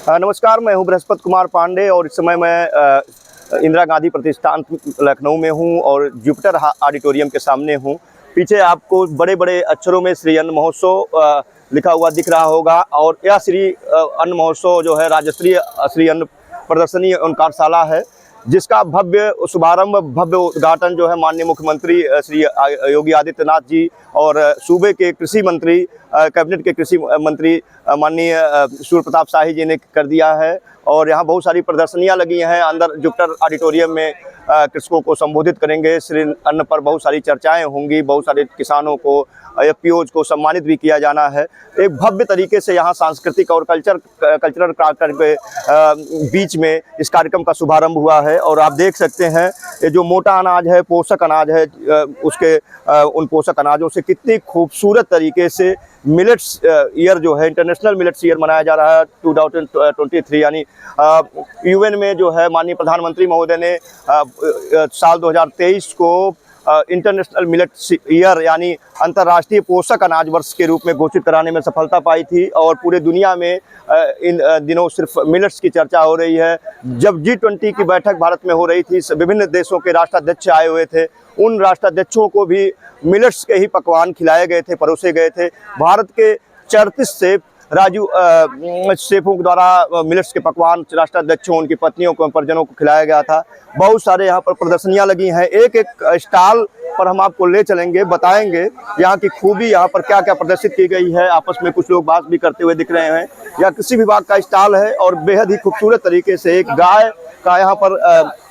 नमस्कार, मैं हूं बृहस्पति कुमार पांडे और इस समय मैं इंदिरा गांधी प्रतिष्ठान लखनऊ में हूं और जुपिटर ऑडिटोरियम के सामने हूं। पीछे आपको बड़े बड़े अक्षरों में श्री अन्न महोत्सव लिखा हुआ दिख रहा होगा और यह श्री अन्न महोत्सव जो है राज्य श्री अन्न प्रदर्शनी एवं कार्यशाला है, जिसका भव्य शुभारंभ भव्य उद्घाटन जो है माननीय मुख्यमंत्री श्री योगी आदित्यनाथ जी और सूबे के कृषि मंत्री कैबिनेट के कृषि मंत्री माननीय सूर्य प्रताप शाही जी ने कर दिया है। और यहाँ बहुत सारी प्रदर्शनियाँ लगी हैं। अंदर जुपिटर ऑडिटोरियम में कृषकों को संबोधित करेंगे, श्री अन्न पर बहुत सारी चर्चाएं होंगी, बहुत सारे किसानों को एफपीओज को सम्मानित भी किया जाना है। एक भव्य तरीके से यहाँ सांस्कृतिक और कल्चरल कार्यक्रम के बीच में इस कार्यक्रम का शुभारंभ हुआ है। और आप देख सकते हैं ये जो मोटा अनाज है, पोषक अनाज है, उसके उन पोषक अनाजों से कितनी खूबसूरत तरीके से मिलेट्स ईयर जो है इंटरनेशनल मिलेट्स ईयर मनाया जा रहा है 2023, यानी यूएन में जो है माननीय प्रधानमंत्री महोदय ने साल 2023 को इंटरनेशनल मिलेट्स ईयर यानी अंतर्राष्ट्रीय पोषक अनाज वर्ष के रूप में घोषित कराने में सफलता पाई थी। और पूरे दुनिया में इन दिनों सिर्फ मिलेट्स की चर्चा हो रही है। जब G20 की बैठक भारत में हो रही थी, विभिन्न देशों के राष्ट्राध्यक्ष आए हुए थे, उन राष्ट्राध्यक्षों को भी मिलेट्स के ही पकवान खिलाए गए थे, परोसे गए थे। भारत के 34 शेफ राजू शेफों द्वारा मिलेट्स के पकवान राष्ट्राध्यक्षों, उनकी पत्नियों को, परिजनों को खिलाया गया था। बहुत सारे यहाँ पर प्रदर्शनियाँ लगी हैं। एक एक स्टॉल पर हम आपको ले चलेंगे, बताएंगे यहाँ की खूबी, यहाँ पर क्या क्या प्रदर्शित की गई है। आपस में कुछ लोग बात भी करते हुए दिख रहे हैं। यह कृषि विभाग का स्टॉल है और बेहद ही खूबसूरत तरीके से एक गाय का यहाँ पर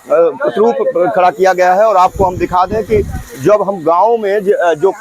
प्रतिरूप खड़ा किया गया है। और आपको हम दिखा दें कि जब हम गाँव में जो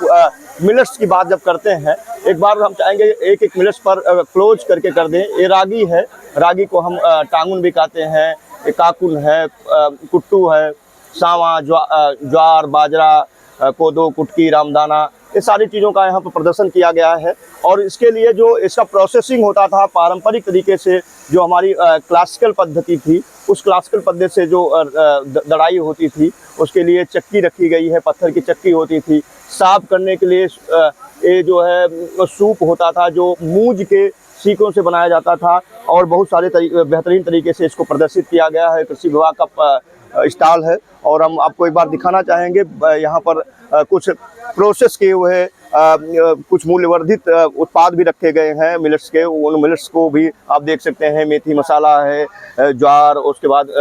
मिलेट्स की बात जब करते हैं, एक बार हम चाहेंगे एक एक मिलेट्स पर क्लोज करके कर दें। ये रागी है, रागी को हम टांगुन भी कहते हैं, काकुन है, कुट्टू है, सावा, ज्वार, बाजरा, कोदो, कुटकी, रामदाना, ये सारी चीज़ों का यहाँ पर प्रदर्शन किया गया है। और इसके लिए जो इसका प्रोसेसिंग होता था पारंपरिक तरीके से, जो हमारी क्लासिकल पद्धति थी, उस क्लासिकल पद्धति से जो दड़ाई होती थी, उसके लिए चक्की रखी गई है, पत्थर की चक्की होती थी। साफ करने के लिए ये जो है सूप होता था जो मूंज के सीकों से बनाया जाता था। और बहुत सारे बेहतरीन तरीके से इसको प्रदर्शित किया गया है। कृषि विभाग का स्टॉल है और हम आपको एक बार दिखाना चाहेंगे। यहाँ पर कुछ प्रोसेस किए हुए कुछ मूल्यवर्धित उत्पाद भी रखे गए हैं मिलेट्स के। उन मिलेट्स को भी आप देख सकते हैं, मेथी मसाला है, ज्वार, उसके बाद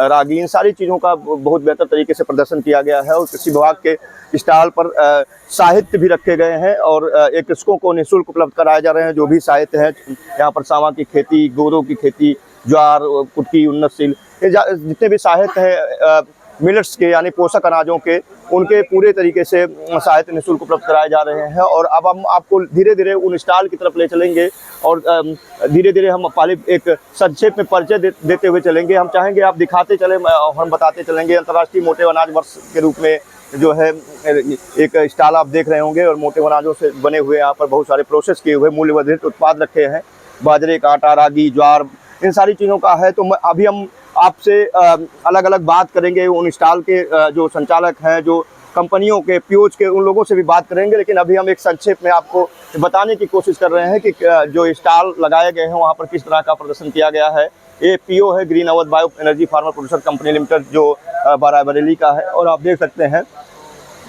रागी, इन सारी चीज़ों का बहुत बेहतर तरीके से प्रदर्शन किया गया है। और कृषि विभाग के स्टॉल पर साहित्य भी रखे गए हैं और एक कृषकों को निःशुल्क उपलब्ध कराए जा रहे हैं जो भी साहित्य है। यहाँ पर सावा की खेती, गोदों की खेती, ज्वार, कुटकी, उन्नतशील, ये जितने भी साहित्य है मिलेट्स के यानी पोषक अनाजों के, उनके पूरे तरीके से साहित्य निःशुल्क उपलब्ध कराए जा रहे हैं। और अब हम आपको धीरे धीरे उन स्टॉल की तरफ ले चलेंगे और धीरे धीरे हम पहले एक संक्षेप में परिचय देते हुए चलेंगे। हम चाहेंगे आप दिखाते चले और हम बताते चलेंगे। अंतर्राष्ट्रीय मोटे अनाज वर्ष के रूप में जो है एक स्टॉल आप देख रहे होंगे और मोटे अनाजों से बने हुए यहाँ पर बहुत सारे प्रोसेस किए हुए मूल्यवर्धित उत्पाद रखे हैं। बाजरे का आटा, रागी, ज्वार, इन सारी चीज़ों का है। तो अभी हम आपसे अलग अलग बात करेंगे। उन स्टॉल के जो संचालक हैं, जो कंपनियों के पीओज के, उन लोगों से भी बात करेंगे। लेकिन अभी हम एक संक्षेप में आपको बताने की कोशिश कर रहे हैं कि जो स्टॉल लगाए गए हैं वहाँ पर किस तरह का प्रदर्शन किया गया है। ये पीओ है green Awadh bio energy farmer producer company limited, जो बाराबरेली का है। और आप देख सकते हैं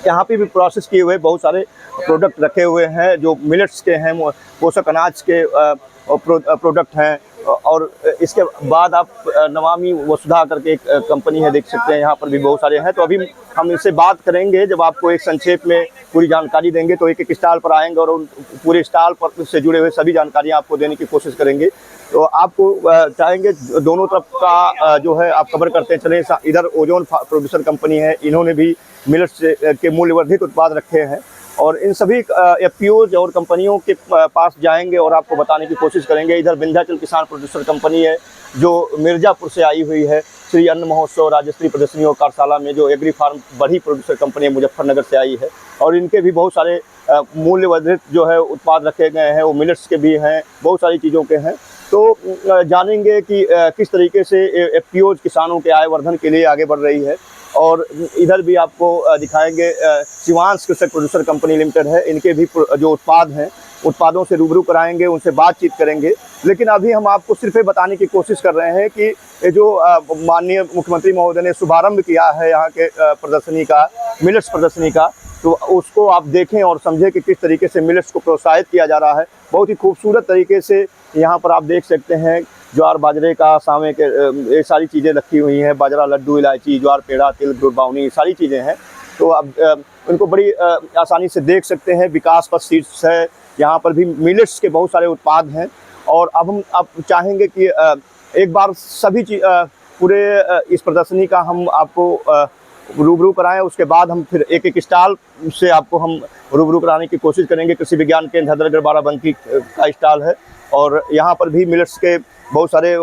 यहाँ पे भी प्रोसेस किए हुए बहुत सारे प्रोडक्ट रखे हुए हैं जो मिलेट्स के हैं, पोषक अनाज के प्रोडक्ट हैं। और इसके बाद आप नमामि वसुधा करके एक कंपनी है, देख सकते हैं, यहाँ पर भी बहुत सारे हैं। तो अभी हम इससे बात करेंगे, जब आपको एक संक्षेप में पूरी जानकारी देंगे तो एक एक स्टॉल पर आएंगे और उन पूरे स्टॉल पर से जुड़े हुए सभी जानकारियाँ आपको देने की कोशिश करेंगे। तो आपको चाहेंगे दोनों तरफ का जो है आप कवर करते चलें। इधर ओजोन प्रोड्यूसर कंपनी है, इन्होंने भी मिलेट्स के मूल्यवर्धित उत्पाद रखे हैं और इन सभी एफपीओज और कंपनियों के पास जाएंगे और आपको बताने की कोशिश करेंगे। इधर विंध्याचल किसान प्रोड्यूसर कंपनी है जो मिर्ज़ापुर से आई हुई है, श्री अन्न महोत्सव राज्य प्रदर्शनी और कार्यशाला में, जो एग्री फार्म बड़ी प्रोड्यूसर कंपनी है, मुजफ्फरनगर से आई है। और इनके भी बहुत सारे मूल्यवर्धित जो है उत्पाद रखे गए हैं, वो मिलेट्स के भी हैं, बहुत सारी चीज़ों के हैं। तो जानेंगे कि किस तरीके से एफपीओज किसानों के आय वर्धन के लिए आगे बढ़ रही है। और इधर भी आपको दिखाएंगे शिवांश कृषक प्रोड्यूसर कंपनी लिमिटेड है, इनके भी जो उत्पाद हैं उत्पादों से रूबरू कराएंगे, उनसे बातचीत करेंगे। लेकिन अभी हम आपको सिर्फ ये बताने की कोशिश कर रहे हैं कि ये जो माननीय मुख्यमंत्री महोदय ने शुभारंभ किया है यहाँ के प्रदर्शनी का, मिलेट्स प्रदर्शनी का, तो उसको आप देखें और समझें कि किस तरीके से मिलेट्स को प्रोत्साहित किया जा रहा है। बहुत ही खूबसूरत तरीके से यहाँ पर आप देख सकते हैं ज्वार बाजरे का, सामे के ये सारी चीज़ें रखी हुई हैं, बाजरा, लड्डू, इलायची, ज्वार, पेड़ा, तिल, गुड़, बावनी, सारी चीज़ें हैं। तो आप उनको बड़ी आसानी से देख सकते हैं। विकास पथ शीर्ष है, यहाँ पर भी मिलेट्स के बहुत सारे उत्पाद हैं। और अब हम चाहेंगे कि एक बार सभी पूरे इस प्रदर्शनी का हम आपको रूबरू कराएं। उसके बाद हम फिर एक एक स्टॉल से आपको हम रूबरू कराने की कोशिश करेंगे। कृषि विज्ञान केंद्र हैदरगढ़ बाराबंकी का स्टॉल है और यहाँ पर भी मिलेट्स के बहुत सारे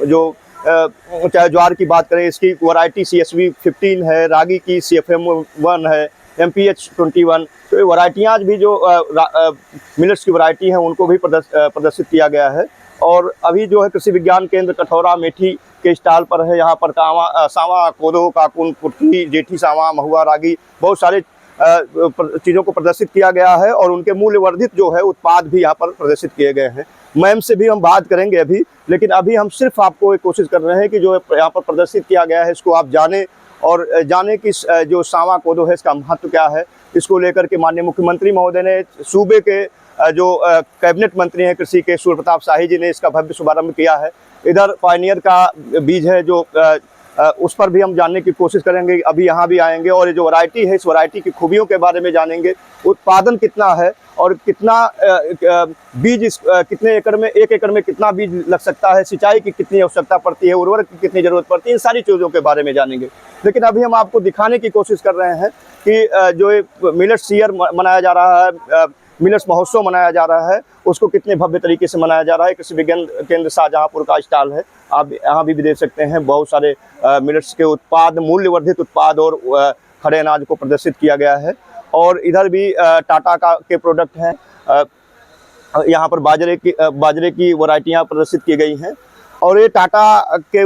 जो चाहे ज्वार की बात करें, इसकी वैरायटी CSV 15 है, रागी की CFM 1 है, MPH 21। तो ये वैरायटियाँ भी जो मिलेट्स की वैरायटी हैं उनको भी प्रदर्शित किया गया है। और अभी जो है कृषि विज्ञान केंद्र कठौरा मेठी के स्टॉल पर है। यहाँ पर सावा, कोदो, काकुन, कुटकी, जेठी सावा, महुआ, रागी, बहुत सारे चीज़ों को प्रदर्शित किया गया है और उनके मूल्यवर्धित जो है उत्पाद भी यहाँ पर प्रदर्शित किए गए हैं। मैम से भी हम बात करेंगे अभी, लेकिन अभी हम सिर्फ आपको एक कोशिश कर रहे हैं कि जो यहाँ पर प्रदर्शित किया गया है इसको आप जानें और जाने कि जो सावा कोदो है इसका महत्व क्या है। इसको लेकर के माननीय मुख्यमंत्री महोदय ने, सूबे के जो कैबिनेट मंत्री हैं कृषि के, सूर्य प्रताप शाही जी ने इसका भव्य शुभारंभ किया है। इधर पायनियर का बीज है जो उस पर भी हम जानने की कोशिश करेंगे। अभी यहाँ भी आएंगे और ये जो वैरायटी है इस वैरायटी की खूबियों के बारे में जानेंगे। उत्पादन कितना है और कितना बीज कितने एकड़ में, 1 एकड़ में कितना बीज लग सकता है, सिंचाई की कितनी आवश्यकता पड़ती है, उर्वरक की कितनी जरूरत पड़ती है, इन सारी चीज़ों के बारे में जानेंगे। लेकिन अभी हम आपको दिखाने की कोशिश कर रहे हैं कि जो ये मिलेट्स ईयर मनाया जा रहा है, मिलेट्स महोत्सव मनाया जा रहा है, उसको कितने भव्य तरीके से मनाया जा रहा है। कृषि विज्ञान केंद्र शाहजहांपुर का स्टॉल है, आप यहाँ भी देख सकते हैं। बहुत सारे मिलेट्स के उत्पाद, मूल्यवर्धित उत्पाद और खड़े अनाज को प्रदर्शित किया गया है। और इधर भी टाटा के प्रोडक्ट हैं। यहाँ पर बाजरे की वैरायटियाँ प्रदर्शित की गई हैं और ये टाटा के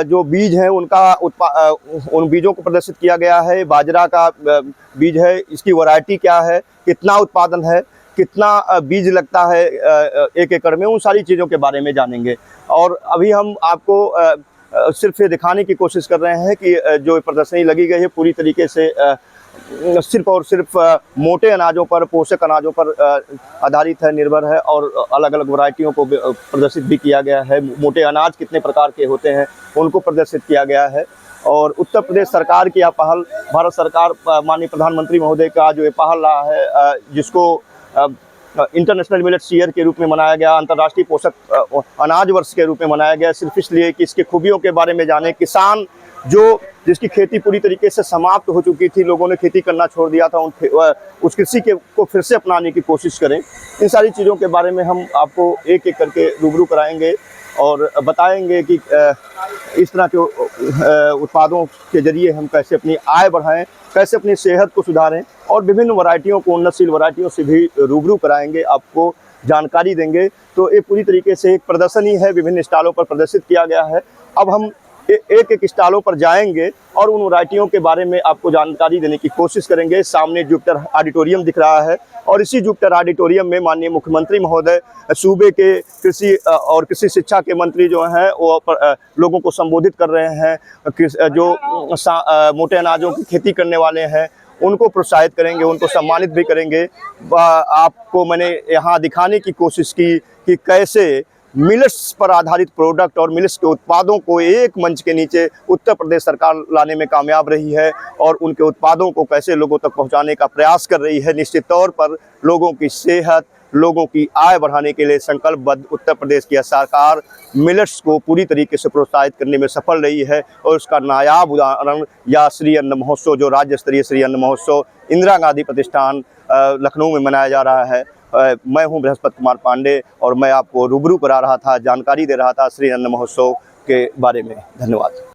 जो बीज हैं उन बीजों को प्रदर्शित किया गया है। बाजरा का बीज है, इसकी वैरायटी क्या है, कितना उत्पादन है, कितना बीज लगता है 1 एकड़ में, उन सारी चीज़ों के बारे में जानेंगे। और अभी हम आपको सिर्फ ये दिखाने की कोशिश कर रहे हैं कि जो प्रदर्शनी लगी गई है पूरी तरीके से सिर्फ और सिर्फ मोटे अनाजों पर, पोषक अनाजों पर आधारित है, निर्भर है। और अलग अलग वैरायटियों को प्रदर्शित भी किया गया है। मोटे अनाज कितने प्रकार के होते हैं उनको प्रदर्शित किया गया है। और उत्तर प्रदेश सरकार की यह पहल, भारत सरकार माननीय प्रधानमंत्री महोदय का जो ये पहल रहा है, जिसको इंटरनेशनल मिलेट्स ईयर के रूप में मनाया गया, अंतर्राष्ट्रीय पोषक अनाज वर्ष के रूप में मनाया गया, सिर्फ इसलिए कि इसके खूबियों के बारे में जाने। किसान जिसकी खेती पूरी तरीके से समाप्त हो चुकी थी, लोगों ने खेती करना छोड़ दिया था, उस कृषि को फिर से अपनाने की कोशिश करें। इन सारी चीज़ों के बारे में हम आपको एक एक करके रूबरू कराएंगे और बताएंगे कि इस तरह के उत्पादों के जरिए हम कैसे अपनी आय बढ़ाएं, कैसे अपनी सेहत को सुधारें और विभिन्न वैरायटियों को, उन्नतशील वैरायटियों से भी रूबरू कराएंगे, आपको जानकारी देंगे। तो ये पूरी तरीके से एक प्रदर्शनी है, विभिन्न स्टॉलों पर प्रदर्शित किया गया है। अब हम एक एक स्टॉलों पर जाएंगे और उन वैरायटियों के बारे में आपको जानकारी देने की कोशिश करेंगे। सामने जुपिटर ऑडिटोरियम दिख रहा है और इसी जुपिटर ऑडिटोरियम में माननीय मुख्यमंत्री महोदय, सूबे के कृषि और कृषि शिक्षा के मंत्री जो हैं वो लोगों को संबोधित कर रहे हैं। जो मोटे अनाजों की खेती करने वाले हैं उनको प्रोत्साहित करेंगे, उनको सम्मानित भी करेंगे। आपको मैंने यहाँ दिखाने की कोशिश की कि कैसे मिलेट्स पर आधारित प्रोडक्ट और मिलेट्स के उत्पादों को एक मंच के नीचे उत्तर प्रदेश सरकार लाने में कामयाब रही है और उनके उत्पादों को कैसे लोगों तक पहुंचाने का प्रयास कर रही है। निश्चित तौर पर लोगों की सेहत, लोगों की आय बढ़ाने के लिए संकल्पबद्ध उत्तर प्रदेश की सरकार मिलेट्स को पूरी तरीके से प्रोत्साहित करने में सफल रही है। और उसका नायाब उदाहरण या श्री अन्न महोत्सव, जो राज्य स्तरीय श्री अन्न महोत्सव इंदिरा गांधी प्रतिष्ठान लखनऊ में मनाया जा रहा है। मैं हूं बृहस्पति कुमार पांडे और मैं आपको रूबरू करा रहा था, जानकारी दे रहा था श्री अन्न महोत्सव के बारे में। धन्यवाद।